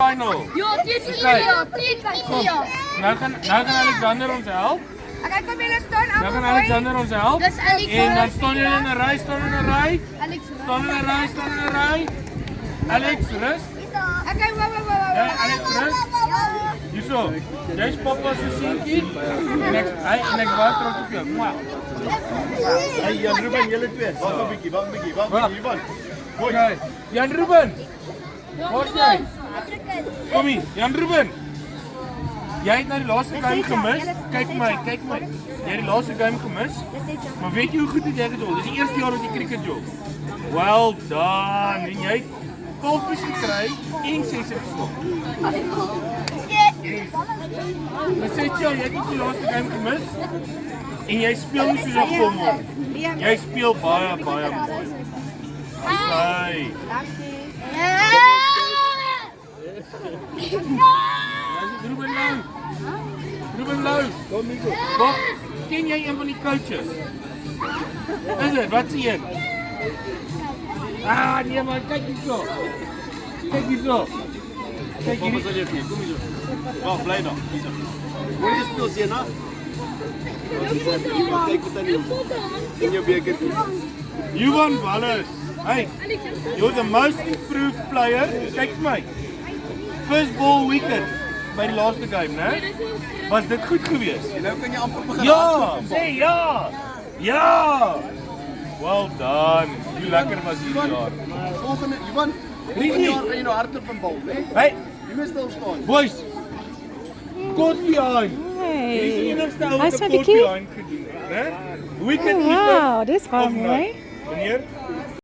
final. Ja, dit is Okay. ja. Nou gaan Alexander ons help. Okay, kom julle staan Nou almal. gaan Alexander ons help. Dis Alex. En dan staan julle in 'n ry, staan in 'n ry. Alex. Staan in 'n ry, staan in 'n ry. Alex, rus. Okay, wou. Ja, Alex, rus. Hierso. Jy's pappa se seentjie. En ek wag terug op jou. Mwah. Hey Jan Ruben, julle twee. Wag 'n bietjie, Ivan. Okay. Jan Ruben. Waar's jy? Kom hier, Jan Ruben. Jy het nou die laaste game gemis. Kyk my. Jy het die laaste game gemis. Maar weet jy hoe goed het jy gedol? Dis die eerste jaar wat jy cricket jol. Well done. En jy het 12 gekry en 6 geslaan. Maar sê jy het nie die laaste game gemis en jy speel nie soos 'n volman. Jy speel baie mooi. Hey. Ruben Lou. Kom Nico. Wat ken jy een van die coaches? Is dit? Wat sê jy? Ah, nee man, kyk hierso. Kyk hierso. Kyk Kom hier. ons alweer, kom hier. Wag, bly nog. Hierso. Hoe jy speel Siena? Kyk wat dan in jou beker. Johan Wallis. Hey, you're the most improved player. Kyk vir my. First ball wicket by die laaste game, né? Was dit goed geweest? En nou kan jy amper begin. Ja, sê ja. Ja. Well done. Hoe lekker was hierdie jaar. Volgende, Ivan. Volgende jaar gaan jy nou hardloop en bal, hè? Hey, Jy moet stil staan. boys. Kort behind. Dis Hey. die enigste ou Hy's wat 'n so kort bietjie- behind gedoen het, né? Wicket Oh, keeper. wow, dis baie of mooi. Meneer,